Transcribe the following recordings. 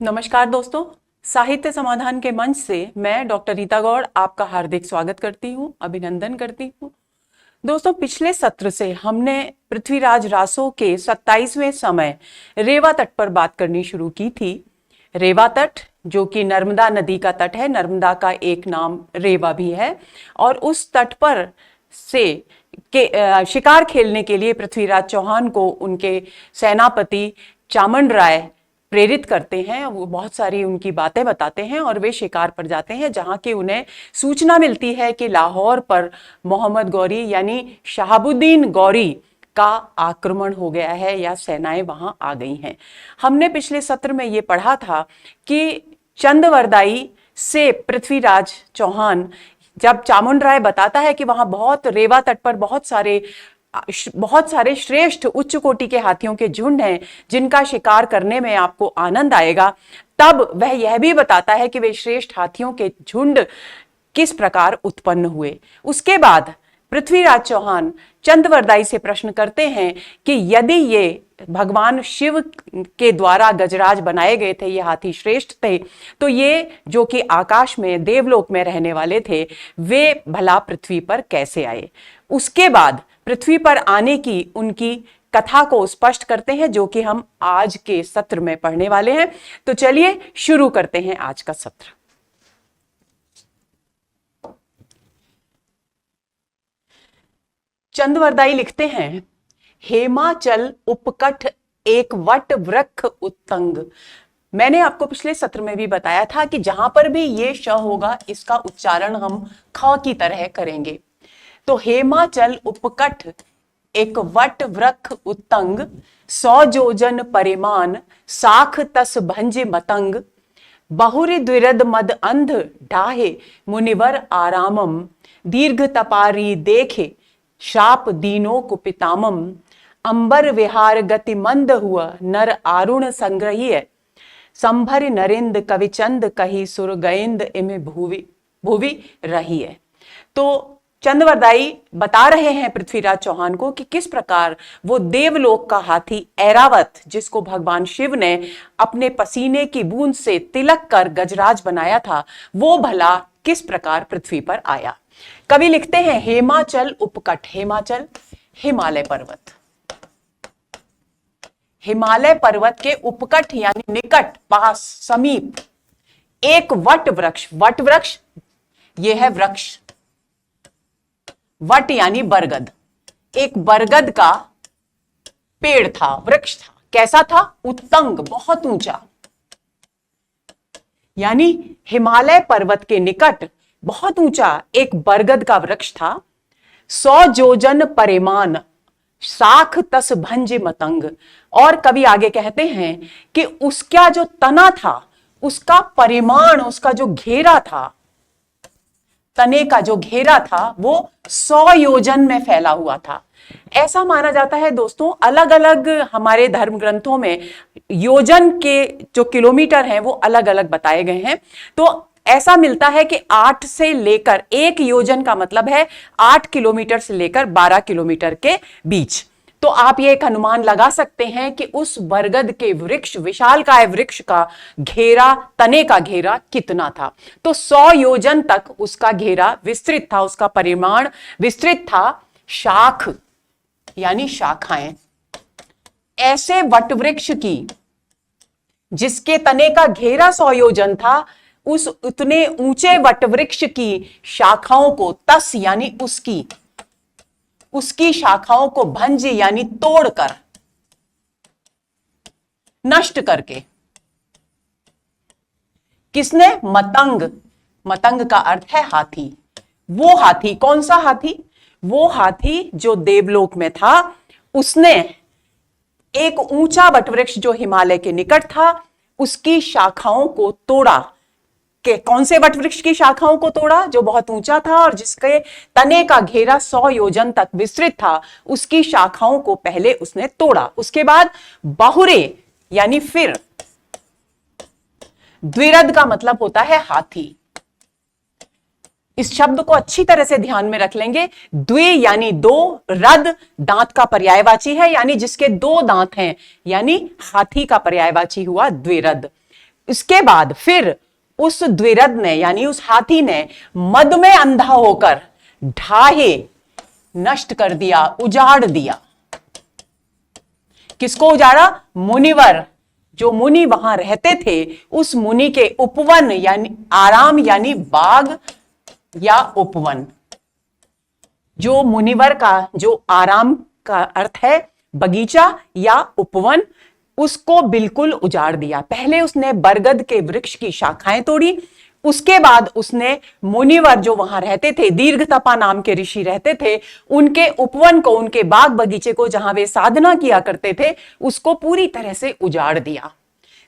नमस्कार दोस्तों, साहित्य समाधान के मंच से मैं डॉक्टर रीता गौड़ आपका हार्दिक स्वागत करती हूँ, अभिनंदन करती हूँ। दोस्तों, पिछले सत्र से हमने पृथ्वीराज रासो के 27वें समय रेवा तट पर बात करनी शुरू की थी। रेवा तट जो कि नर्मदा नदी का तट है, नर्मदा का एक नाम रेवा भी है, और उस तट पर से शिकार खेलने के लिए पृथ्वीराज चौहान को उनके सेनापति चामंड राय प्रेरित करते हैं। वो बहुत सारी उनकी बातें बताते हैं और वे शिकार पर जाते हैं, जहां की उन्हें सूचना मिलती है कि लाहौर पर मोहम्मद गौरी यानी शहाबुद्दीन गौरी का आक्रमण हो गया है या सेनाएं वहां आ गई हैं। हमने पिछले सत्र में ये पढ़ा था कि चंदवरदाई से पृथ्वीराज चौहान, जब चामुंड राय बताता है कि वहां बहुत रेवा तट पर बहुत सारे श्रेष्ठ उच्च कोटि के हाथियों के झुंड हैं जिनका शिकार करने में आपको आनंद आएगा, तब वह यह भी बताता है कि वे श्रेष्ठ हाथियों के झुंड किस प्रकार उत्पन्न हुए। उसके बाद पृथ्वीराज चौहान चंदवरदाई से प्रश्न करते हैं कि यदि ये भगवान शिव के द्वारा गजराज बनाए गए थे, ये हाथी श्रेष्ठ थे, तो ये जो कि आकाश में देवलोक में रहने वाले थे, वे भला पृथ्वी पर कैसे आए। उसके बाद पृथ्वी पर आने की उनकी कथा को स्पष्ट करते हैं, जो कि हम आज के सत्र में पढ़ने वाले हैं। तो चलिए शुरू करते हैं आज का सत्र। चंदवरदाई लिखते हैं, हेमाचल उपकट एक वट वृक्ष उत्तंग। मैंने आपको पिछले सत्र में भी बताया था कि जहां पर भी ये श होगा, इसका उच्चारण हम ख की तरह करेंगे। तो हेमाचल उपकट एक वट वृक्ष उत्तंग, 100 जोजन परिमाण साख तस भंज मतंग, बहुरि द्विरद मद अंध ढाहे मुनिवर आरामम, दीर्घ तपारी देखे शाप दीनो कुपितामम, अंबर विहार गति मंद हुआ नर आरुण संग्रहीय, संभर नरेंद्र कविचंद कही सुर गएंद इमे भूवि भूवि रही है। तो चंदवरदाई बता रहे हैं पृथ्वीराज चौहान को कि किस प्रकार वो देवलोक का हाथी ऐरावत, जिसको भगवान शिव ने अपने पसीने की बूंद से तिलक कर गजराज बनाया था, वो भला किस प्रकार पृथ्वी पर आया। कवि लिखते हैं, हेमाचल उपकट। हेमाचल हिमालय पर्वत, हिमालय पर्वत के उपकट यानी निकट, पास, समीप एक वट वृक्ष। वट वृक्ष ये है वृक्ष, वट यानी बरगद, एक बरगद का पेड़ था, वृक्ष था। कैसा था? उत्तंग, बहुत ऊंचा। यानी हिमालय पर्वत के निकट बहुत ऊंचा एक बरगद का वृक्ष था। 100 जोजन परिमाण साख तस भंज मतंग। और कवि आगे कहते हैं कि उसका जो तना था, उसका परिमाण, उसका जो घेरा था, तने का जो घेरा था, वो 100 योजन में फैला हुआ था। ऐसा माना जाता है दोस्तों, अलग अलग हमारे धर्म ग्रंथों में योजन के जो किलोमीटर हैं वो अलग अलग बताए गए हैं। तो ऐसा मिलता है कि 8 से लेकर, एक योजन का मतलब है 8 किलोमीटर से लेकर 12 किलोमीटर के बीच। तो आप ये एक अनुमान लगा सकते हैं कि उस बरगद के वृक्ष, विशालकाय वृक्ष का घेरा, तने का घेरा कितना था। तो 100 योजन तक उसका घेरा विस्तृत था, उसका परिमाण विस्तृत था। शाख यानी शाखाएं, ऐसे वटवृक्ष की जिसके तने का घेरा 100 योजन था, उस उतने ऊंचे वटवृक्ष की शाखाओं को, तस यानी उसकी शाखाओं को भंज यानी तोड़कर, नष्ट करके, किसने? मतंग। मतंग का अर्थ है हाथी। वो हाथी, कौन सा हाथी? वो हाथी जो देवलोक में था, उसने एक ऊंचा वटवृक्ष जो हिमालय के निकट था, उसकी शाखाओं को तोड़ा। के कौन से वटवृक्ष की शाखाओं को तोड़ा? जो बहुत ऊंचा था और जिसके तने का घेरा 100 योजन तक विस्तृत था, उसकी शाखाओं को पहले उसने तोड़ा। उसके बाद बहुरे यानी फिर, द्विरद का मतलब होता है हाथी। इस शब्द को अच्छी तरह से ध्यान में रख लेंगे। द्वि यानी दो, रद दांत का पर्यायवाची है, यानी जिसके 2 दांत हैं, यानी हाथी का पर्यायवाची हुआ द्विरद। इसके बाद फिर उस द्विरथ ने यानी उस हाथी ने मद में अंधा होकर ढाहे नष्ट कर दिया, उजाड़ दिया। किसको उजाड़ा? मुनिवर, जो मुनि वहां रहते थे उस मुनि के उपवन यानी आराम यानी बाग या उपवन। जो मुनिवर का जो आराम का अर्थ है बगीचा या उपवन, उसको बिल्कुल उजाड़ दिया। पहले उसने बरगद के वृक्ष की शाखाएं तोड़ी, उसके बाद उसने मुनिवर जो वहां रहते थे, दीर्घतपा नाम के ऋषि रहते थे, उनके उपवन को, उनके बाग बगीचे को जहां वे साधना किया करते थे, उसको पूरी तरह से उजाड़ दिया।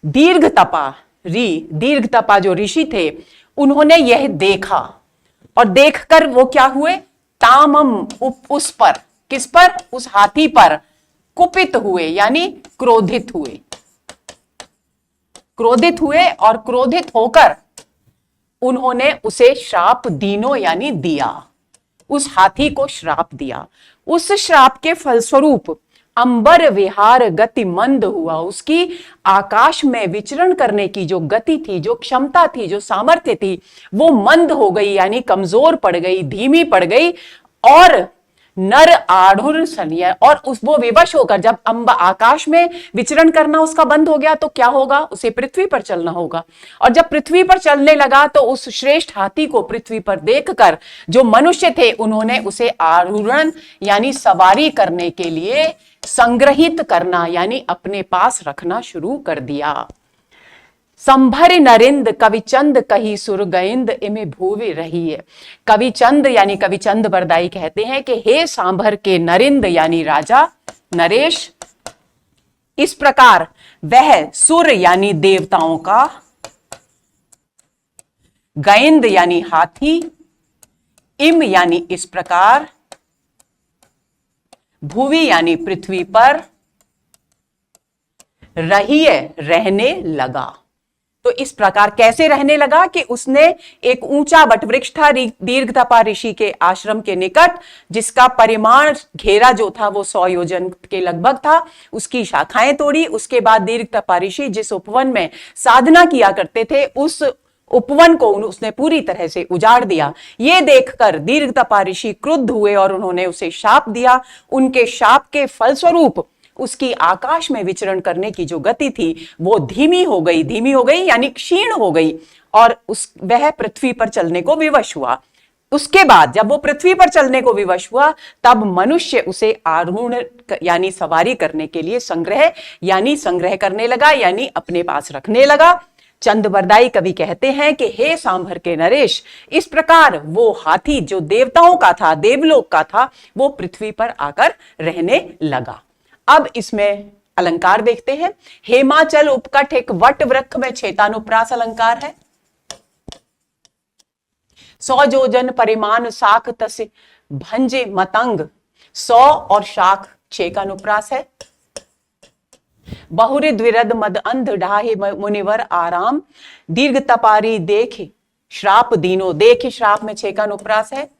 दीर्घतपा जो ऋषि थे उन्होंने यह देखा और देखकर वो क्या हुए? तामम, उस पर, किस पर? उस हाथी पर कुपित हुए यानी क्रोधित हुए। क्रोधित हुए और क्रोधित होकर उन्होंने उसे श्राप दीनो यानी दिया, उस हाथी को श्राप दिया। उस श्राप के फलस्वरूप अंबर विहार गति मंद हुआ। उसकी आकाश में विचरण करने की जो गति थी, जो क्षमता थी, जो सामर्थ्य थी, वो मंद हो गई यानी कमजोर पड़ गई, धीमी पड़ गई। और नर आढ़ुर सनिय, और वो विवश होकर, जब आकाश में विचरण करना उसका बंद हो गया तो क्या होगा? उसे पृथ्वी पर चलना होगा। और जब पृथ्वी पर चलने लगा तो उस श्रेष्ठ हाथी को पृथ्वी पर देखकर जो मनुष्य थे उन्होंने उसे आरूढ़ यानी सवारी करने के लिए संग्रहित करना यानी अपने पास रखना शुरू कर दिया। संभर नरिंद कविचंद कही सुरगैंद इमे भूवे रही है। कविचंद यानी कविचंद बरदाई कहते हैं कि हे सांभर के नरिंद यानी राजा नरेश, इस प्रकार वह सुर यानी देवताओं का, गैंद यानी हाथी, इम यानी इस प्रकार, भूवि यानी पृथ्वी पर, रहिए रहने लगा। तो इस प्रकार कैसे रहने लगा कि उसने एक ऊंचा वटवृक्ष था दीर्घतपा ऋषि के आश्रम के निकट, जिसका परिमाण घेरा जो था वो 100 योजन के लगभग था। उसकी शाखाएं तोड़ी। उसके बाद दीर्घतपा ऋषि जिस उपवन में साधना किया करते थे उस उपवन को उसने पूरी तरह से उजाड़ दिया। ये देखकर दीर्घतपा ऋषि क्रुद्ध हुए और उन्होंने उसे शाप दिया। उनके शाप के फलस्वरूप उसकी आकाश में विचरण करने की जो गति थी वो धीमी हो गई यानी क्षीण हो गई, और वह पृथ्वी पर चलने को विवश हुआ। उसके बाद जब वो पृथ्वी पर चलने को विवश हुआ तब मनुष्य उसे आरूढ़ यानी सवारी करने के लिए संग्रह करने लगा यानी अपने पास रखने लगा। चंदबरदाई कवि कहते हैं कि हे सांभर के नरेश, इस प्रकार वो हाथी जो देवताओं का था, देवलोक का था, वो पृथ्वी पर आकर रहने लगा। अब इसमें अलंकार देखते हैं। हेमाचल उपकट एक वट वृक्ष में छेतानुप्रास अलंकार है। 100 योजन परिमाण शाख तस भंजे मतंग, 100 और शाख 6 का अनुप्रास है। बहुरी द्विरद मद अंध ढाहे मुनिवर आराम, दीर्घ तपारी देख श्राप दीनो, देख श्राप में 6 का अनुप्रास है।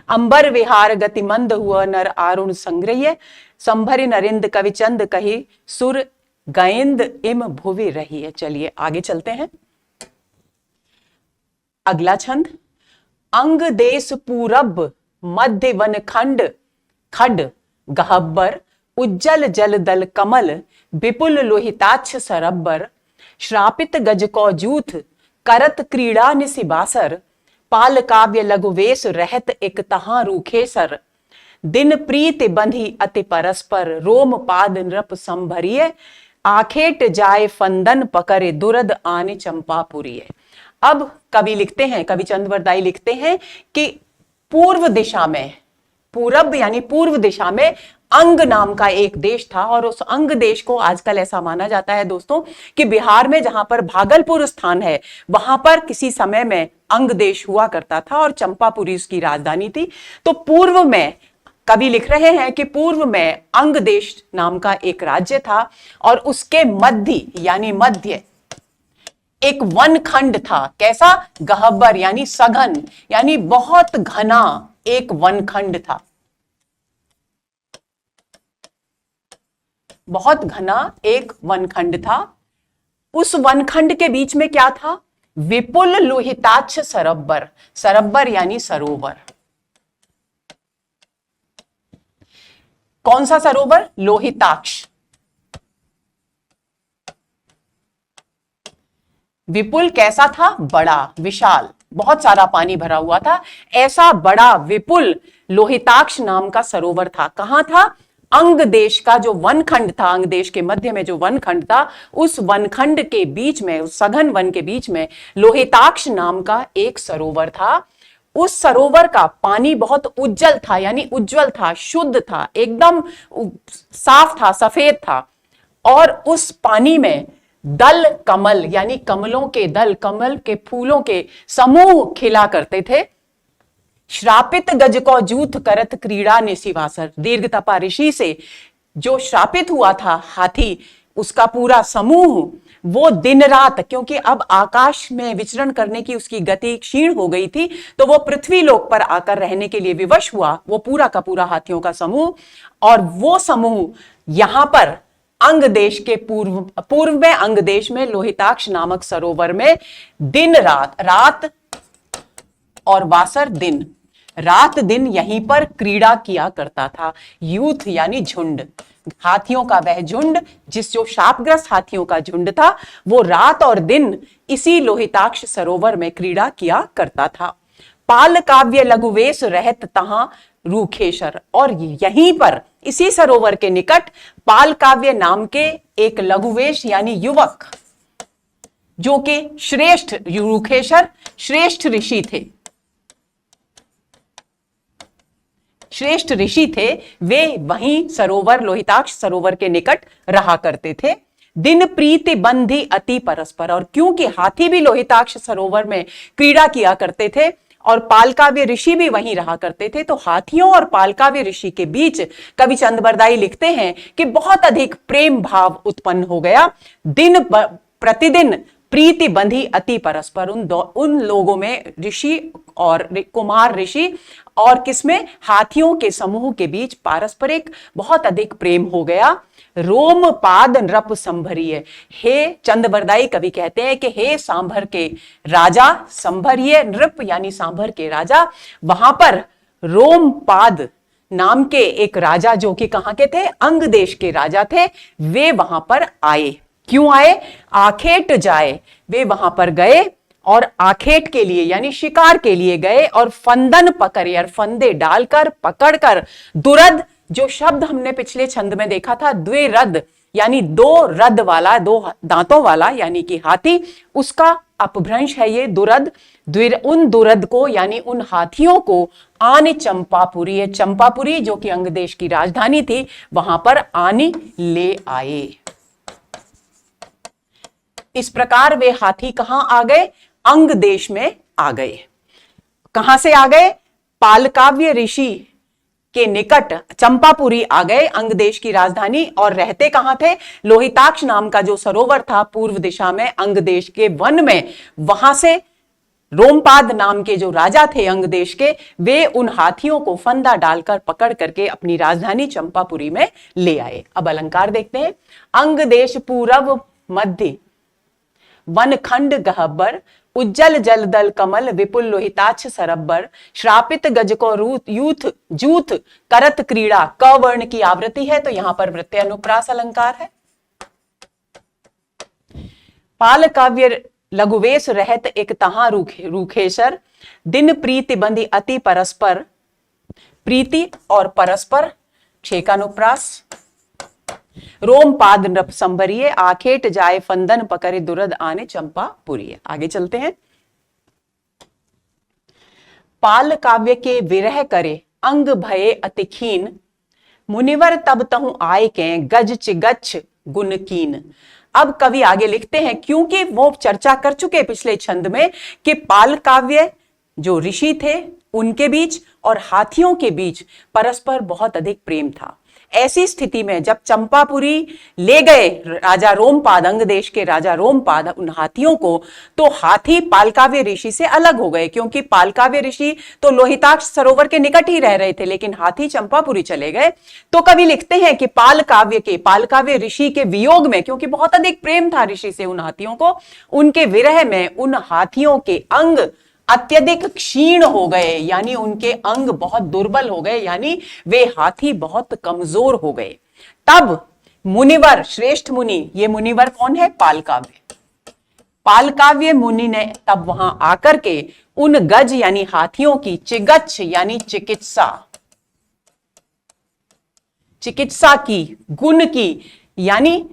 अंबर विहार गतिमंद हुआ नर आरुण संग्रह, संभरी नरिंद कविचंद कही सुर गैंद इम भुवि रही है। चलिए आगे चलते हैं। अगला छंद। अंग देश पूरब मध्य वन खंड खड गहब्बर, उज्जल जल दल कमल विपुल लोहिताक्ष सरब्बर, श्रापित गज को जूथ करत क्रीड़ा निसिबासर, पाल काव्य लघुवेश रहत एक तहां रूखे सर, दिन प्रीत बंधी अति परस्पर रोम पाद नृप संभरिय, आखेट जाए फंदन पकड़े दुरद आने चंपापुरिय। अब कवि लिखते हैं, कवि चंदबरदाई लिखते हैं कि पूर्व दिशा में, पूरब यानी पूर्व दिशा में अंग नाम का एक देश था, और उस अंग देश को आजकल ऐसा माना जाता है दोस्तों कि बिहार में जहां पर भागलपुर स्थान है वहां पर किसी समय में अंग देश हुआ करता था और चंपापुरी उसकी राजधानी थी। तो पूर्व में कवि लिख रहे हैं कि पूर्व में अंग देश नाम का एक राज्य था, और उसके मध्य यानी मध्य एक वन खंड था। कैसा? गहब्बर यानी सघन यानी बहुत घना एक वन खंड था, बहुत घना एक वनखंड था। उस वनखंड के बीच में क्या था? विपुल लोहिताक्ष सरोवर। सरोवर यानी सरोवर। कौन सा सरोवर? लोहिताक्ष। विपुल कैसा था? बड़ा, विशाल, बहुत सारा पानी भरा हुआ था। ऐसा बड़ा विपुल लोहिताक्ष नाम का सरोवर था। कहां था? अंग देश का जो वनखंड था, अंग देश के मध्य में जो वनखंड था, उस वनखंड के बीच में, उस सघन वन के बीच में लोहिताक्ष नाम का एक सरोवर था। उस सरोवर का पानी बहुत उज्जवल था, यानी उज्जवल था, शुद्ध था, एकदम साफ था, सफेद था। और उस पानी में दल कमल यानी कमलों के दल, कमल के फूलों के समूह खिला करते थे। श्रापित गज को जूथ करत क्रीड़ा निशिवासर। दीर्घ तपा ऋषि से जो श्रापित हुआ था हाथी, उसका पूरा समूह, वो दिन रात, क्योंकि अब आकाश में विचरण करने की उसकी गति क्षीण हो गई थी, तो वो पृथ्वी लोक पर आकर रहने के लिए विवश हुआ, वो पूरा का पूरा हाथियों का समूह। और वो समूह यहां पर अंग देश के पूर्व में, अंग देश में लोहिताक्ष नामक सरोवर में दिन रात, रात और वासर दिन, रात दिन यहीं पर क्रीड़ा किया करता था। यूथ यानी झुंड, हाथियों का वह झुंड, जो शापग्रस्त हाथियों का झुंड था, वो रात और दिन इसी लोहिताक्ष सरोवर में क्रीड़ा किया करता था। पाल काव्य लघुवेश रहत तहां रूखेशर। और यहीं पर इसी सरोवर के निकट पाल काव्य नाम के एक लघुवेश यानी युवक, जो कि श्रेष्ठ, रूखेशर श्रेष्ठ ऋषि थे, श्रेष्ठ ऋषि थे, वे वहीं सरोवर, लोहिताक्ष सरोवर के निकट रहा करते थे। दिन प्रीति बंधी अति परस्पर। और क्योंकि हाथी भी लोहिताक्ष सरोवर में क्रीड़ा किया करते थे और पालकाव्य ऋषि भी वहीं रहा करते थे, तो हाथियों और पालकाव्य ऋषि के बीच कवि चंद बरदाई लिखते हैं कि बहुत अधिक प्रेम भाव उत्पन्न हो गया। दिन प्रतिदिन प्रीति बंधी अति परस्पर। उन लोगों में, ऋषि और कुमार ऋषि और किसमें, हाथियों के समूह के बीच पारस्परिक बहुत अधिक प्रेम हो गया। रोम पाद नृप संभरिय। हे चंद बरदाई कवि कहते हैं कि हे सांभर के राजा, संभरिय नृप यानी सांभर के राजा, वहां पर रोम पाद नाम के एक राजा, जो कि कहां के थे? अंग देश के राजा थे, वे वहां पर आए। क्यों आए? आखेट जाए, वे वहां पर गए और आखेट के लिए यानी शिकार के लिए गए, और फंदन पकड़े, और फंदे डालकर, पकड़कर, दुरद, जो शब्द हमने पिछले छंद में देखा था, द्विरद यानी दो रद वाला, दो दांतों वाला यानी कि हाथी, उसका अपभ्रंश है ये दुरद। उन दुरद को यानी उन हाथियों को आने चंपापुरी, चंपापुरी जो कि अंग देश की राजधानी थी, वहां पर आने ले आए। इस प्रकार वे हाथी कहां आ गए? अंग देश में आ गए। कहां से आ गए? पालकाव्य ऋषि के निकट चंपापुरी आ गए, अंग देश की राजधानी। और रहते कहां थे? लोहिताक्ष नाम का जो सरोवर था पूर्व दिशा में अंग देश के वन में, वहां से रोमपाद नाम के जो राजा थे अंग देश के, वे उन हाथियों को फंदा डालकर पकड़ करके अपनी राजधानी चंपापुरी में ले आए। अब अलंकार देखते हैं। अंग देश पूरब मध्य वनखंड गहब्बर, उज्जल जलदल कमल विपुल लोहिताक्ष सरब्बर, श्रापित गज को यूथ जूथ करत क्रीड़ा। क वर्ण की आवृत्ति है, तो यहां पर वृत्ति अनुप्रास अलंकार है। पाल काव्य लघुवेश रहत एक तहां रूखेशर, दिन प्रीति बंधी अति परस्पर। प्रीति और परस्पर छेकानुप्रास। रोम पाद नृप संभरिये, आखेट जाए फंदन पकड़े दुरद आने चंपापुरी। आगे चलते हैं। पाल काव्य के विरह करे अंग भये अतिखीन, मुनिवर तब तहु आय के गज चिगच्छ गुणकीन। अब कवि आगे लिखते हैं, क्योंकि वो चर्चा कर चुके पिछले छंद में कि पाल काव्य जो ऋषि थे उनके बीच और हाथियों के बीच परस्पर बहुत अधिक प्रेम था। ऐसी स्थिति में जब चंपापुरी ले गए राजा रोमपाद, अंग देश के राजा रोमपाद, उन हाथियों को, तो हाथी पालकाव्य ऋषि से अलग हो गए, क्योंकि पालकाव्य ऋषि तो लोहिताक्ष सरोवर के निकट ही रह रहे थे, लेकिन हाथी चंपापुरी चले गए। तो कवि लिखते हैं कि पालकाव्य ऋषि के वियोग में, क्योंकि बहुत अधिक प्रेम था ऋषि से उन हाथियों को, उनके विरह में उन हाथियों के अंग अत्यधिक क्षीण हो गए, यानी उनके अंग बहुत दुर्बल हो गए, यानी वे हाथी बहुत कमजोर हो गए। तब मुनिवर, श्रेष्ठ मुनि, ये मुनिवर कौन है? पालकाव्य मुनि ने तब वहां आकर के उन गज यानी हाथियों की चिगच्छ यानी चिकित्सा की, गुण की यानी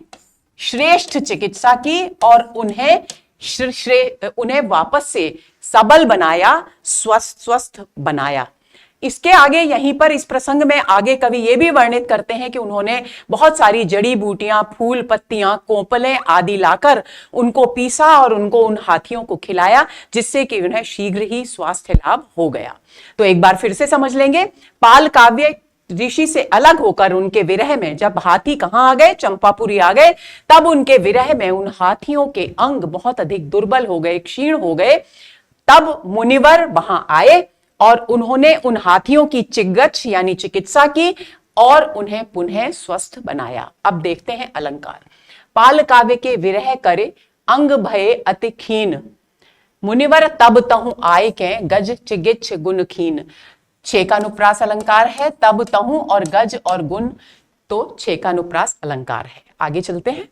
श्रेष्ठ चिकित्सा की, और उन्हें वापस से सबल बनाया, स्वस्थ बनाया। इसके आगे यहीं पर इस प्रसंग में आगे कवि ये भी वर्णित करते हैं कि उन्होंने बहुत सारी जड़ी बूटियां, फूल पत्तियां, कोपलें आदि लाकर उनको पीसा और उनको उन हाथियों को खिलाया, जिससे कि उन्हें शीघ्र ही स्वास्थ्य लाभ हो गया। तो एक बार फिर से समझ लेंगे, पाल काव्य ऋषि से अलग होकर उनके विरह में जब हाथी कहां आ गए? चंपापुरी आ गए। तब उनके विरह में उन हाथियों के अंग बहुत अधिक दुर्बल हो गए, क्षीण हो गए। तब मुनिवर वहां आए और उन्होंने उन हाथियों की चिगच्छ यानी चिकित्सा की और उन्हें पुनः स्वस्थ बनाया। अब देखते हैं अलंकार। पाल काव्य के विरह करे अंग भये अति खीन, मुनिवर तब तहु आय के गज चिगिच्छ गुण खीन। छेकानुप्रास अलंकार है, तब तहु और गज और गुण तो छेकानुप्रास अलंकार है। आगे चलते हैं।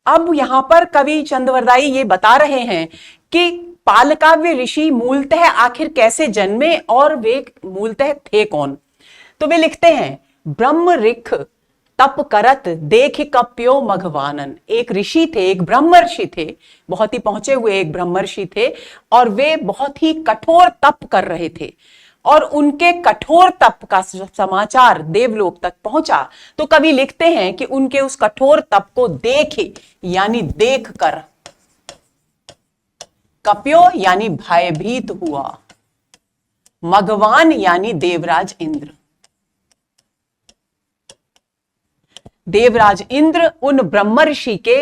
अब यहां पर कवि चंद्रवरदाई ये बता रहे हैं कि पालकाव्य ऋषि मूलतः आखिर कैसे जन्मे और वे मूलतः थे कौन। तो वे लिखते हैं, ब्रह्म ऋख तप करत देख कप्यो मघवानन। एक ऋषि थे, एक ब्रह्मर्षि थे, बहुत ही पहुंचे हुए एक ब्रह्मर्षि थे, और वे बहुत ही कठोर तप कर रहे थे, और उनके कठोर तप का समाचार देवलोक तक पहुंचा। तो कवि लिखते हैं कि उनके उस कठोर तप को देखे यानी देख कर, कप्यो यानी भयभीत हुआ, मघवान यानी देवराज इंद्र। देवराज इंद्र उन ब्रह्मर्षि के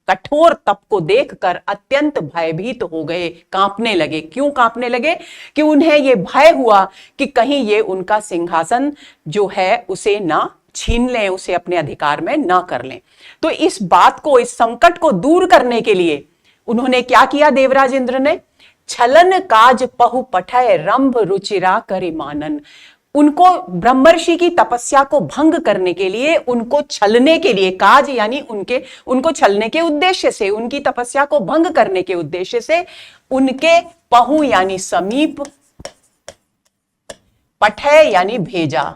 कठोर तप को देखकर अत्यंत भयभीत हो गए, कांपने लगे। क्यों कांपने लगे? कि उन्हें यह भय हुआ कि कहीं ये उनका सिंहासन जो है उसे ना छीन लें, उसे अपने अधिकार में ना कर लें। तो इस बात को, इस संकट को दूर करने के लिए उन्होंने क्या किया? देवराज इंद्र ने छलन काज पहु पठय रंभ रुचिरा करि मानन। उनको ब्रह्मर्षि की तपस्या को भंग करने के लिए, उनको छलने के लिए, काज यानी उनको छलने के उद्देश्य से, उनकी तपस्या को भंग करने के उद्देश्य से उनके पहु यानी समीप, पठय यानी भेजा।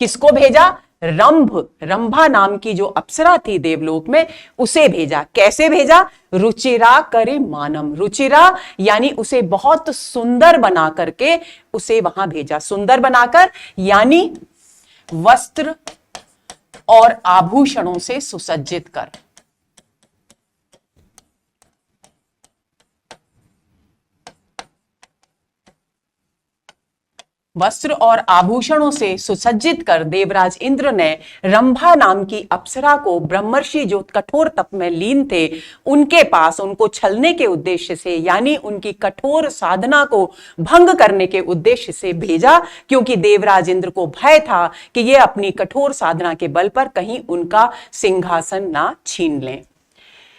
किसको भेजा? रंभा नाम की जो अप्सरा थी देवलोक में, उसे भेजा। कैसे भेजा? रुचिरा करे मानम। रुचिरा यानी उसे बहुत सुंदर बना करके उसे वहां भेजा। सुंदर बनाकर यानी वस्त्र और आभूषणों से सुसज्जित कर। वस्त्र और आभूषणों से सुसज्जित कर देवराज इंद्र ने रंभा नाम की अप्सरा को, ब्रह्मर्षि जो कठोर तप में लीन थे, उनके पास उनको छलने के उद्देश्य से यानी उनकी कठोर साधना को भंग करने के उद्देश्य से भेजा, क्योंकि देवराज इंद्र को भय था कि ये अपनी कठोर साधना के बल पर कहीं उनका सिंहासन ना छीन लें।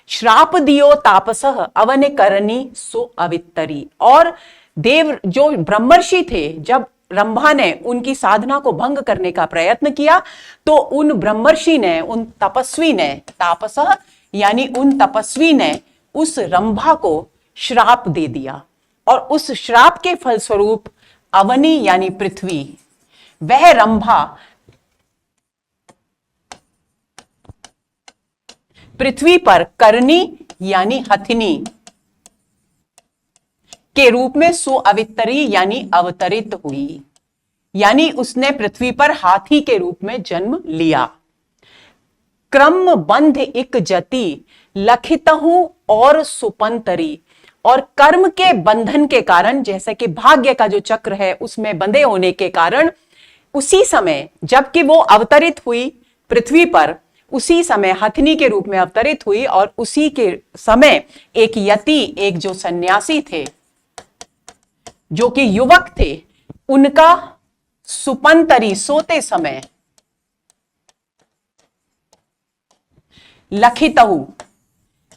श्राप दियो तापसः अवन करनी सो अवित्तरी। और देव जो ब्रह्मर्षि थे, जब रंभा ने उनकी साधना को भंग करने का प्रयत्न किया, तो उन ब्रह्मर्षि ने, उन तपस्वी ने, तापसः यानी उन तपस्वी ने उस रंभा को श्राप दे दिया, और उस श्राप के फलस्वरूप अवनी यानी पृथ्वी, वह रंभा पृथ्वी पर करनी यानी हथिनी के रूप में सुअवित्तरी यानी अवतरित हुई, यानी उसने पृथ्वी पर हाथी के रूप में जन्म लिया। क्रम बंध इक जति लखितहु और सुपंतरी। और कर्म के बंधन के कारण, जैसे कि भाग्य का जो चक्र है उसमें बंधे होने के कारण, उसी समय जबकि वो अवतरित हुई पृथ्वी पर, उसी समय हथिनी के रूप में अवतरित हुई और उसी के समय एक यति, एक जो सन्यासी थे, जो कि युवक थे, उनका सुपंतरी सोते समय लखितहु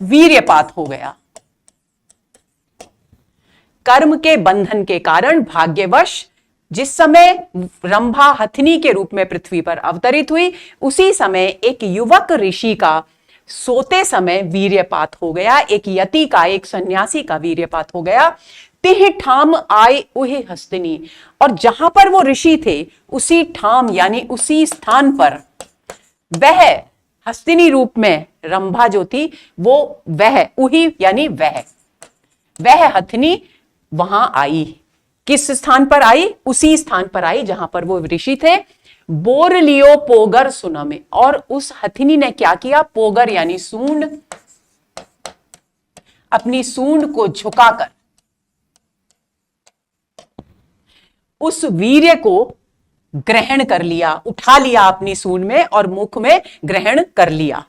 वीर्यपात हो गया। कर्म के बंधन के कारण भाग्यवश जिस समय रंभा हथिनी के रूप में पृथ्वी पर अवतरित हुई, उसी समय एक युवक ऋषि का सोते समय वीर्यपात हो गया, एक यति का, एक सन्यासी का वीर्यपात हो गया। तिह ठाम आए उहे हस्तिनी, और जहां पर वो ऋषि थे उसी ठाम यानी उसी स्थान पर वह हस्तिनी रूप में रंभा जो थी, वो वह उही यानी वह हथिनी वहां आई। किस स्थान पर आई? उसी स्थान पर आई जहां पर वो ऋषि थे। बोर लियो पोगर सुनमे, और उस हथिनी ने क्या किया? पोगर यानी सूंड, अपनी सूंड को झुकाकर उस वीर्य को ग्रहण कर लिया, उठा लिया अपनी सूंड में और मुख में ग्रहण कर लिया।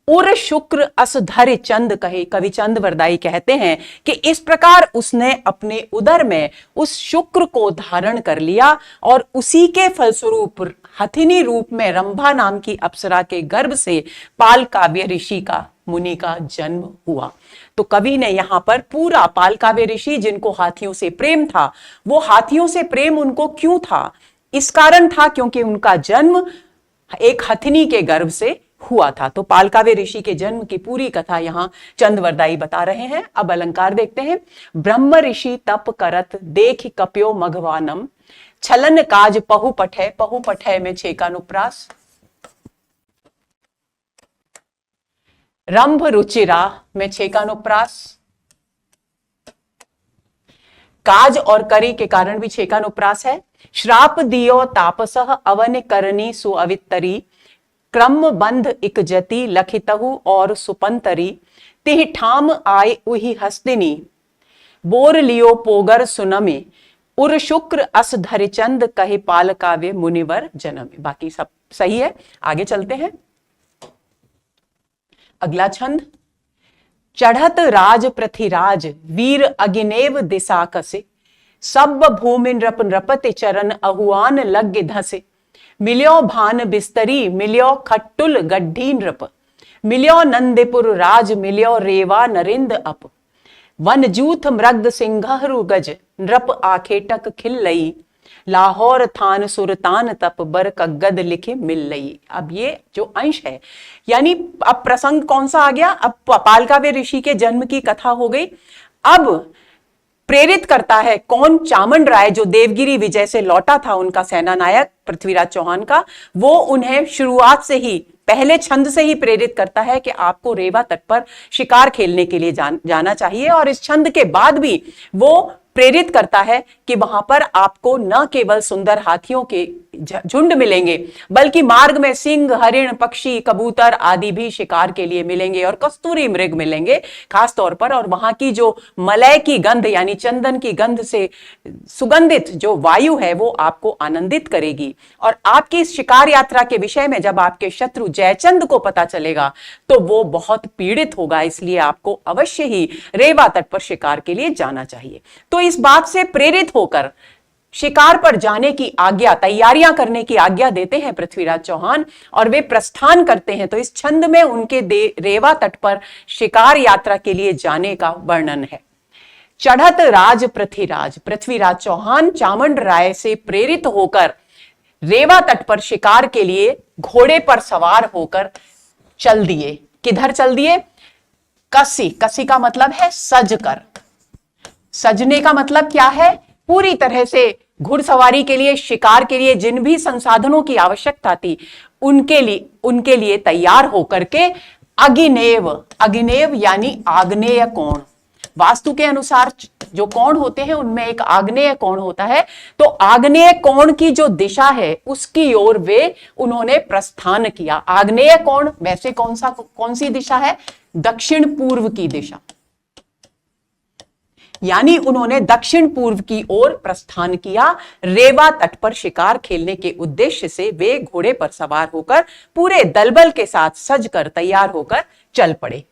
उर शुक्र असधर चंद कहे, कवि चंद वरदाई कहते हैं कि इस प्रकार उसने अपने उदर में उस शुक्र को धारण कर लिया और उसी के फलस्वरूप हथिनी रूप में रंभा नाम की अप्सरा के गर्भ से पाल काव्य ऋषि का, मुनि का जन्म हुआ। तो कवि ने यहां पर पूरा पाल काव्य ऋषि, जिनको हाथियों से प्रेम था, वो हाथियों से प्रेम उनको क्यों था? इस कारण था क्योंकि उनका जन्म एक हथिनी के गर्भ से हुआ था। तो पाल काव्य ऋषि के जन्म की पूरी कथा यहां चंद वरदाई बता रहे हैं। अब अलंकार देखते हैं। ब्रह्म ऋषि तप करत देख कप्यो मघवानम, छलन काज पहुपठय में छेकानुप्रास, रंभ रुचिरा में छेकानुप्रास, काज और करी के कारण भी छेकानुप्रास है। श्राप दियो तापसह अवन करनी सुअवित्तरी, क्रम बंध इक जति लखितहु और सुपंतरी, तिह ठाम आय उही हस्तिनी, बोर लियो पोगर सुनमे, उर शुक्र अस धरिचंद कहे पाल काव्य मुनिवर जनमे। बाकी सब सही है, आगे चलते हैं। अगला छंद। चढ़त राज पृथ्वीराज वीर अगिनेव दिशा कसे, सब भूमि नृप नृपति चरण अहुआन लग्य धसे, मिल्यो भान बिस्तरी मिल्यो खट्टुल गड्ढी नृप, मिल्यो नंदिपुर राज मिल्यो रेवा नरिंद अप, वन जूथ मृग सिंघहरु गज नृप आखेटक खिल्लई, लाहौर थान सुरतान तप बर कगद लिखे मिल लई। अब ये जो अंश है, यानी अब प्रसंग कौन सा आ गया? अब पाल काव्य ऋषि के जन्म की कथा हो गई। अब प्रेरित करता है कौन? चामन राय, जो देवगिरी विजय से लौटा था, उनका सेना नायक पृथ्वीराज चौहान का, वो उन्हें शुरुआत से ही, पहले छंद से ही प्रेरित करता है कि आपको रेवा तट पर शिकार खेलने के लिए जाना चाहिए। और इस छंद के बाद भी वो प्रेरित करता है कि वहां पर आपको न केवल सुंदर हाथियों के झुंड मिलेंगे, बल्कि मार्ग में सिंह, हरिण, पक्षी, कबूतर आदि भी शिकार के लिए मिलेंगे और कस्तूरी मृग मिलेंगे खास तौर पर। और वहां की जो मलय की गंध यानी चंदन की गंध से सुगंधित जो वायु है वो आपको आनंदित करेगी। और आपकी इस शिकार यात्रा के विषय में जब आपके शत्रु जयचंद को पता चलेगा तो वो बहुत पीड़ित होगा, इसलिए आपको अवश्य ही रेवा तट पर शिकार के लिए जाना चाहिए। तो इस बात से प्रेरित होकर शिकार पर जाने की आज्ञा, तैयारियां करने की आज्ञा देते हैं पृथ्वीराज चौहान और वे प्रस्थान करते हैं। तो इस छंद में उनके रेवा तट पर शिकार यात्रा के लिए जाने का वर्णन है। चढ़त राज पृथ्वीराज, पृथ्वीराज चौहान चामंड राय से प्रेरित होकर रेवा तट पर शिकार के लिए घोड़े पर सवार होकर चल दिए। किधर चल दिए? कसी, कसी का मतलब है सज कर। सजने का मतलब क्या है? पूरी तरह से घुड़सवारी के लिए, शिकार के लिए जिन भी संसाधनों की आवश्यकता थी उनके लिए तैयार होकर के अगिनेव, अगिनेव यानी आग्नेय कोण, वास्तु के अनुसार जो कोण होते हैं उनमें एक आग्नेय कोण होता है। तो आग्नेय कोण की जो दिशा है उसकी ओर वे उन्होंने प्रस्थान किया। आग्नेय कोण वैसे कौन सी दिशा है? दक्षिण पूर्व की दिशा। यानी उन्होंने दक्षिण पूर्व की ओर प्रस्थान किया। रेवा तट पर शिकार खेलने के उद्देश्य से वे घोड़े पर सवार होकर पूरे दलबल के साथ सजकर तैयार होकर चल पड़े।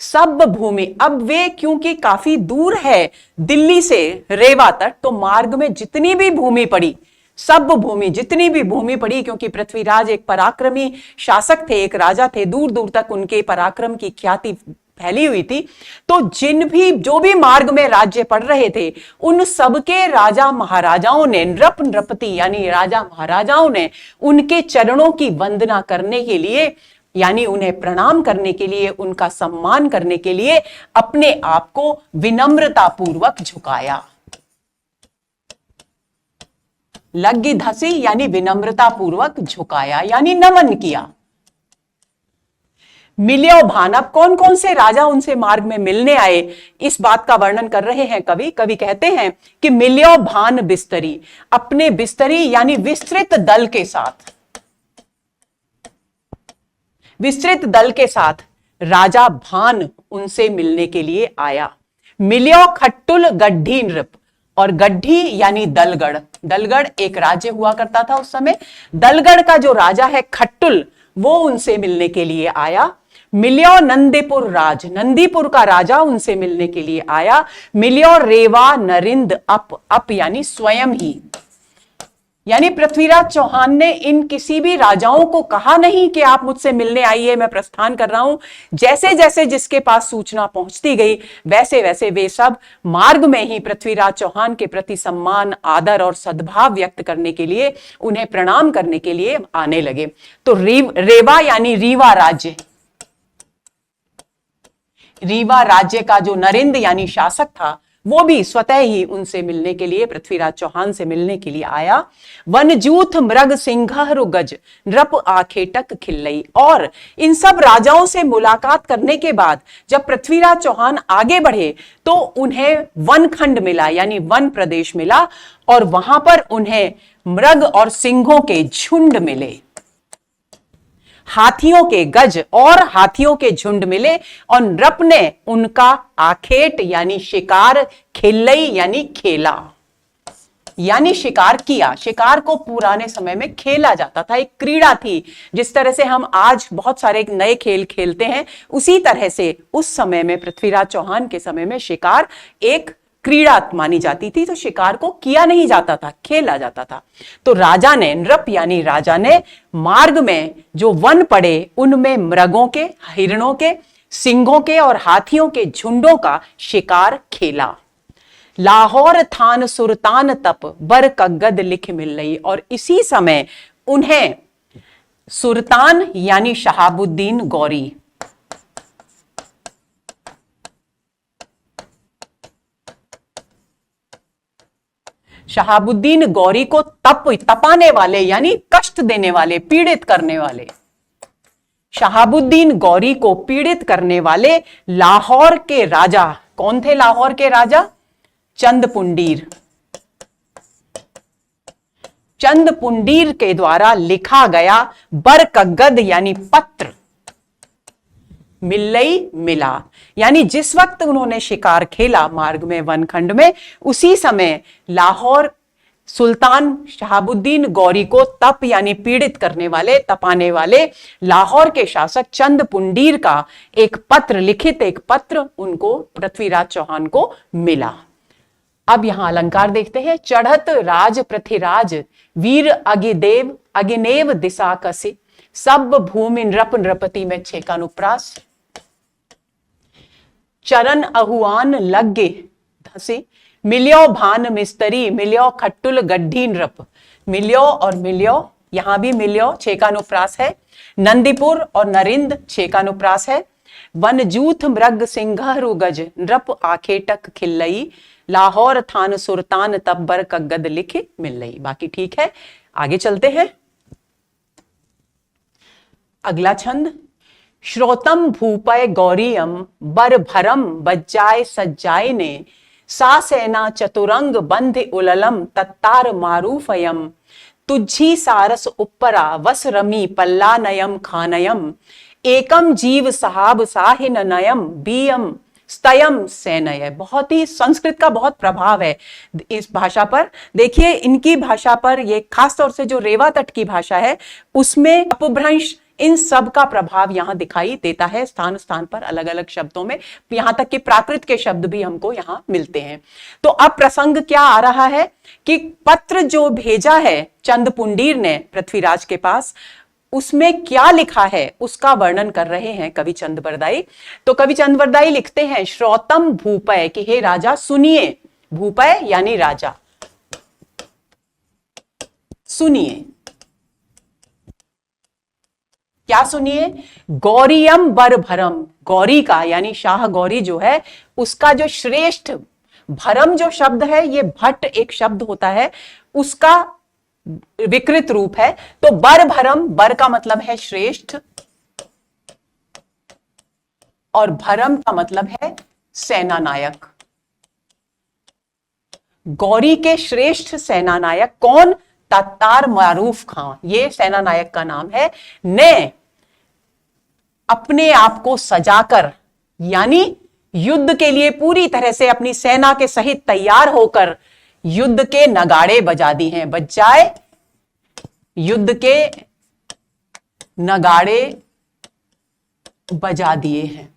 सब भूमि, अब वे क्योंकि काफी दूर है दिल्ली से रेवा तट, तो मार्ग में जितनी भी भूमि पड़ी, सब भूमि, जितनी भी भूमि पड़ी, क्योंकि पृथ्वीराज एक पराक्रमी शासक थे, एक राजा थे, दूर दूर तक उनके पराक्रम की ख्याति फैली हुई थी। तो जो भी मार्ग में राज्य पड़ रहे थे, उन सबके राजा महाराजाओं ने, नृप नृपति यानी राजा महाराजाओं ने उनके चरणों की वंदना करने के लिए, यानी उन्हें प्रणाम करने के लिए, उनका सम्मान करने के लिए अपने आप को विनम्रता पूर्वक झुकाया। लग्गी धसी यानी विनम्रता पूर्वक झुकाया, यानी नमन किया। मिल्यो भान, अब कौन कौन से राजा उनसे मार्ग में मिलने आए, इस बात का वर्णन कर रहे हैं कवि। कवि कहते हैं कि मिल्यो भान बिस्तरी, अपने बिस्तरी यानी विस्तृत दल के साथ, विस्तृत दल के साथ राजा भान उनसे मिलने के लिए आया। मिल्यो खट्टुल गड्ढी नृप, और गड्ढी यानी दलगढ़, दलगढ़ एक राज्य हुआ करता था उस समय। दलगढ़ का जो राजा है खट्टुल, वो उनसे मिलने के लिए आया। मिल्यो नंदीपुर राज, नंदीपुर का राजा उनसे मिलने के लिए आया। मिल्यो रेवा नरिंद अप यानी स्वयं ही, यानी पृथ्वीराज चौहान ने इन किसी भी राजाओं को कहा नहीं कि आप मुझसे मिलने आइए, मैं प्रस्थान कर रहा हूं। जैसे जैसे जिसके पास सूचना पहुंचती गई, वैसे वैसे वे सब मार्ग में ही पृथ्वीराज चौहान के प्रति सम्मान, आदर और सद्भाव व्यक्त करने के लिए, उन्हें प्रणाम करने के लिए आने लगे। तो रेवा यानी रीवा राज्य, रीवा राज्य का जो नरेंद्र यानी शासक था, वो भी स्वतः ही उनसे मिलने के लिए, पृथ्वीराज चौहान से मिलने के लिए आया। वनजूथ मृग सिंघहरु गज नृप आखेटक खिल्लई, और इन सब राजाओं से मुलाकात करने के बाद जब पृथ्वीराज चौहान आगे बढ़े, तो उन्हें वनखंड मिला, यानी वन प्रदेश मिला, और वहां पर उन्हें मृग और सिंहों के झुंड मिले, हाथियों के गज और हाथियों के झुंड मिले, और नृप ने उनका आखेट यानी शिकार, खिल्लई यानी खेला, यानी शिकार किया। शिकार को पुराने समय में खेला जाता था, एक क्रीड़ा थी। जिस तरह से हम आज बहुत सारे नए खेल खेलते हैं, उसी तरह से उस समय में, पृथ्वीराज चौहान के समय में, शिकार एक क्रीड़ा मानी जाती थी। तो शिकार को किया नहीं जाता था, खेला जाता था। तो राजा ने, नृप यानी राजा ने, मार्ग में जो वन पड़े उनमें मृगों के, हिरणों के, सिंहों के और हाथियों के झुंडों का शिकार खेला। लाहौर थान सुरतान तप बर कगद लिख मिल रही, और इसी समय उन्हें सुल्तान यानी शहाबुद्दीन गौरी, शहाबुद्दीन गौरी को तपाने वाले यानी कष्ट देने वाले, पीड़ित करने वाले, शहाबुद्दीन गौरी को पीड़ित करने वाले लाहौर के राजा, कौन थे लाहौर के राजा? चंदपुंडीर, चंदपुंडीर के द्वारा लिखा गया बरकगद यानी पत्र, मिल्लई मिला, यानी जिस वक्त उन्होंने शिकार खेला मार्ग में, वनखंड में, उसी समय लाहौर सुल्तान शहाबुद्दीन गौरी को तप यानी पीड़ित करने वाले, तपाने वाले लाहौर के शासक चंदपुंडीर का एक पत्र, लिखित एक पत्र उनको, पृथ्वीराज चौहान को मिला। अब यहां अलंकार देखते हैं। चढ़त राज पृथ्वीराज वीर अगिदेव अगिनेव दिशा कसी, सब भूमि नृप नृपति में छेकानुप्रास, चरण अहुआन लग्गे धसी, मिल्यो भान मिस्तरी मिल्यो खट्टुल गड्ढी नृप, मिल्यो और मिल्यो, यहां भी मिल्यो छेकानुप्रास है, नंदीपुर और नरिंद छेकानुप्रास है, वनजूथ मृग सिंघहरु गज नृप आखेटक खिल्लई, लाहौर थान सुरतान तब्बर कगद लिख मिल्लई। बाकी ठीक है, आगे चलते हैं। अगला छंद। श्रोतम भूपय गौरियम बर भरम बज्जाय सज्जाय ने, सा सेना चतुरंग बंध उललम तत्तार मारूफयम, तुझी सारस उपरा वस रमी पल्ला नयम खानयम, एकम जीव सहाब साहिन नयम बीयम स्तयम सेनय। बहुत ही संस्कृत का बहुत प्रभाव है इस भाषा पर। देखिए इनकी भाषा पर, ये खासतौर से जो रेवा तट की भाषा है उसमें अपभ्रंश, इन सब का प्रभाव यहां दिखाई देता है स्थान स्थान पर, अलग अलग शब्दों में, यहां तक कि प्राकृत के शब्द भी हमको यहां मिलते हैं। तो अब प्रसंग क्या आ रहा है कि पत्र जो भेजा है चंद्रपुंडीर ने पृथ्वीराज के पास, उसमें क्या लिखा है उसका वर्णन कर रहे हैं कवि चंद्रबरदाई। तो कवि चंद्रबरदाई लिखते हैं, श्रोतम भूपय, कि हे राजा सुनिए। भूपय यानी राजा, सुनिए। क्या सुनिए? गौरीयम बर भरम, गौरी का यानी शाह गौरी जो है उसका जो श्रेष्ठ, भरम जो शब्द है ये भट्ट एक शब्द होता है, उसका विकृत रूप है। तो बर भरम, बर का मतलब है श्रेष्ठ और भरम का मतलब है सेना नायक। गौरी के श्रेष्ठ सेना नायक कौन? तत्तार मारूफ खां, ये सेना नायक का नाम है, ने अपने आप को सजाकर, यानी युद्ध के लिए पूरी तरह से अपनी सेना के सहित तैयार होकर युद्ध के नगाड़े बजा दिए हैं। बज जाए, युद्ध के नगाड़े बजा दिए हैं।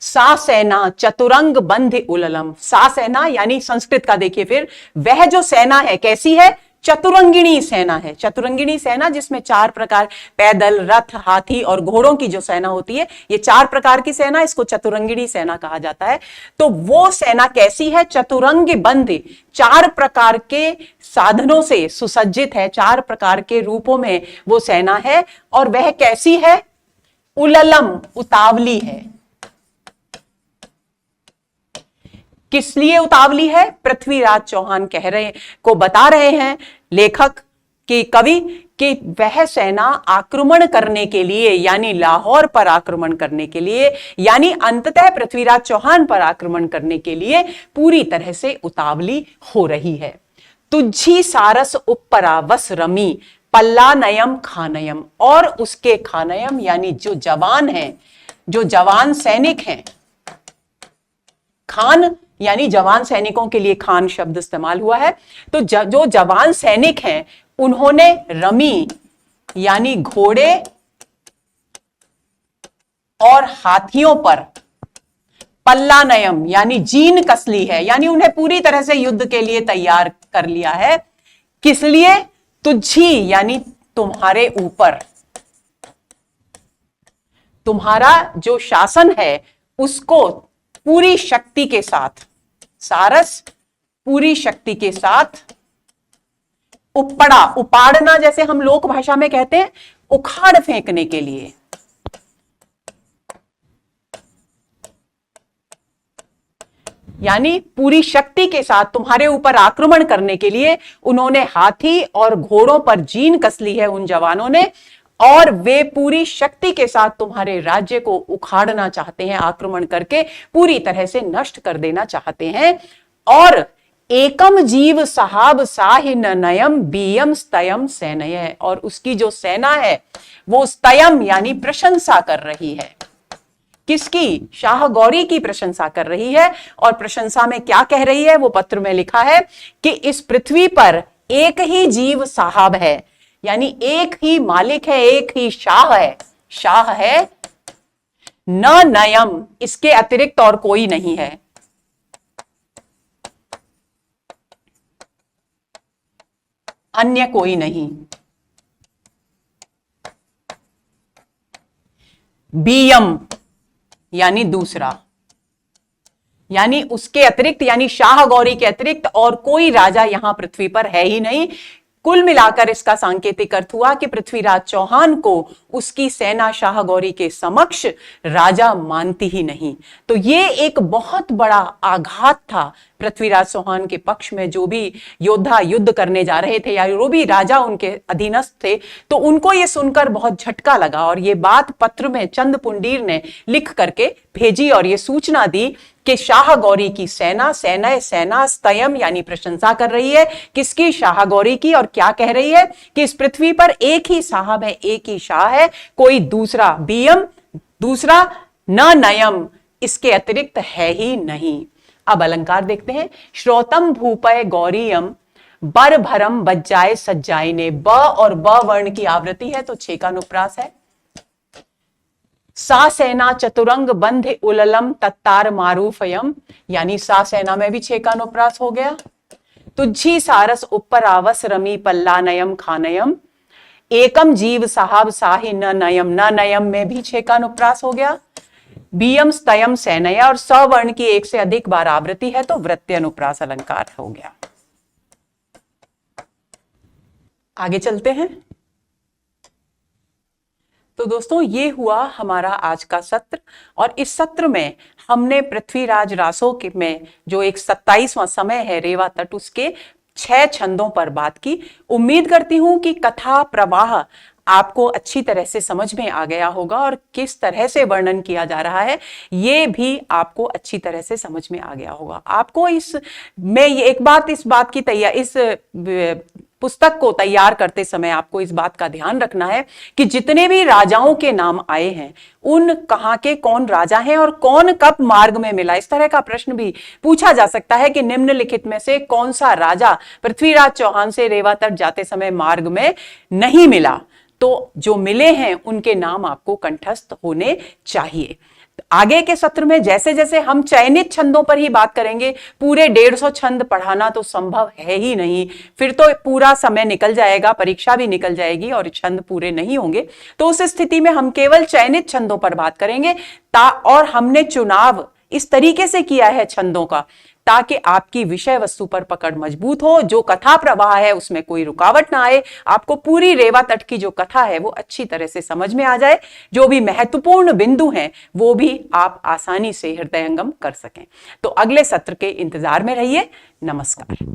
सा सेना चतुरंग बंध उललम, सा सेना यानी संस्कृत का देखिए फिर, वह जो सेना है कैसी है? चतुरंगिणी सेना है। चतुरंगिणी सेना जिसमें 4 प्रकार, पैदल, रथ, हाथी और घोड़ों की जो सेना होती है, ये 4 प्रकार की सेना, इसको चतुरंगिणी सेना कहा जाता है। तो वो सेना कैसी है? चतुरंग बंध, 4 प्रकार के साधनों से सुसज्जित है, 4 प्रकार के रूपों में वो सेना है। और वह कैसी है? उललम, उतावली है। किस लिए उतावली है? पृथ्वीराज चौहान कह रहे, को बता रहे हैं लेखक कि कवि, कि वह सेना आक्रमण करने के लिए, यानी लाहौर पर आक्रमण करने के लिए, यानी अंततः पृथ्वीराज चौहान पर आक्रमण करने के लिए पूरी तरह से उतावली हो रही है। तुझी सारस उपरा वस रमी पल्ला नयम खानयम, और उसके खानयम यानी जो जवान हैं, जो जवान सैनिक हैं, खान यानी जवान सैनिकों के लिए खान शब्द इस्तेमाल हुआ है। तो जो जवान सैनिक हैं उन्होंने रमी यानी घोड़े और हाथियों पर, पल्ला नयम यानी जीन कस ली है, यानी उन्हें पूरी तरह से युद्ध के लिए तैयार कर लिया है। किस लिए? तुझी यानी तुम्हारे ऊपर, तुम्हारा जो शासन है उसको पूरी शक्ति के साथ, सारस पूरी शक्ति के साथ, उपड़ा, उपाड़ना जैसे हम लोक भाषा में कहते हैं, उखाड़ फेंकने के लिए, यानी पूरी शक्ति के साथ तुम्हारे ऊपर आक्रमण करने के लिए उन्होंने हाथी और घोड़ों पर जीन कस ली है उन जवानों ने, और वे पूरी शक्ति के साथ तुम्हारे राज्य को उखाड़ना चाहते हैं, आक्रमण करके पूरी तरह से नष्ट कर देना चाहते हैं। और एकम जीव साहब साहिन नयम बीयम स्तयम सेनय, और उसकी जो सेना है वो स्तयम यानी प्रशंसा कर रही है। किसकी? शाह गौरी की प्रशंसा कर रही है। और प्रशंसा में क्या कह रही है? वो पत्र में लिखा है कि इस पृथ्वी पर एक ही जीव साहब है, यानी एक ही मालिक है, एक ही शाह है, शाह है, न नयम, इसके अतिरिक्त और कोई नहीं है। अन्य कोई नहीं। बीयम यानी दूसरा, यानी उसके अतिरिक्त, यानी शाह गौरी के अतिरिक्त और कोई राजा यहां पृथ्वी पर है ही नहीं। कुल मिलाकर इसका सांकेतिक अर्थ हुआ कि पृथ्वीराज चौहान को उसकी सेना शाह गौरी के समक्ष राजा मानती ही नहीं। तो ये एक बहुत बड़ा आघात था पृथ्वीराज चौहान के पक्ष में। जो भी योद्धा युद्ध करने जा रहे थे या जो भी राजा उनके अधीनस्थ थे, तो उनको ये सुनकर बहुत झटका लगा और ये बात पत्र में चंद्रपुंडीर ने लिख करके भेजी और ये सूचना दी कि शाह गौरी की सेना, सेना स्तयम यानी प्रशंसा कर रही है। किसकी? शाह गौरी की। और क्या कह रही है कि इस पृथ्वी पर एक ही साहब है, एक ही शाह है, कोई दूसरा बीयम दूसरा न नयम, इसके अतिरिक्त है ही नहीं। अब अलंकार देखते हैं। श्रोतम भूपय गौरीयम बर भरम बज्जाए सज्जाई ने, ब और ब वर्ण की आवृत्ति है तो छे का अनुप्रास है। सा सेना चतुरंग बंध उललम तत्तार मारूफयम, यानी सा सेना में भी छे का अनुप्रास हो गया। तुझी सारस ऊपर आवस रमी पल्ला नयम खानयम, एकम जीव साहब साहि न नयम, न नयम में भी छे का अनुप्रास हो गया। बीयम स्तयम सैनया, और सवर्ण की एक से अधिक बार आवृत्ति है तो वृत्ति अनुप्रास अलंकार हो गया। आगे चलते हैं। तो दोस्तों ये हुआ हमारा आज का सत्र, और इस सत्र में हमने पृथ्वीराज रासो के में जो एक 27वां समय है रेवा तट, उसके 6 छंदों पर बात की। उम्मीद करती हूं कि कथा प्रवाह आपको अच्छी तरह से समझ में आ गया होगा और किस तरह से वर्णन किया जा रहा है ये भी आपको अच्छी तरह से समझ में आ गया होगा। आपको इस बात की तैयारी, इस पुस्तक को तैयार करते समय आपको इस बात का ध्यान रखना है कि जितने भी राजाओं के नाम आए हैं उन कहां के कौन राजा हैं और कौन कब मार्ग में मिला। इस तरह का प्रश्न भी पूछा जा सकता है कि निम्नलिखित में से कौन सा राजा पृथ्वीराज चौहान से रेवा तट जाते समय मार्ग में नहीं मिला। तो जो मिले हैं उनके नाम आपको कंठस्थ होने चाहिए। आगे के सत्र में जैसे जैसे हम चयनित छंदों पर ही बात करेंगे, पूरे 150 छंद पढ़ाना तो संभव है ही नहीं, फिर तो पूरा समय निकल जाएगा, परीक्षा भी निकल जाएगी और छंद पूरे नहीं होंगे। तो उस स्थिति में हम केवल चयनित छंदों पर बात करेंगे और हमने चुनाव इस तरीके से किया है छंदों का ताकि आपकी विषय वस्तु पर पकड़ मजबूत हो, जो कथा प्रवाह है उसमें कोई रुकावट ना आए, आपको पूरी रेवा तट की जो कथा है वो अच्छी तरह से समझ में आ जाए, जो भी महत्वपूर्ण बिंदु हैं वो भी आप आसानी से हृदयंगम कर सकें। तो अगले सत्र के इंतजार में रहिए। नमस्कार।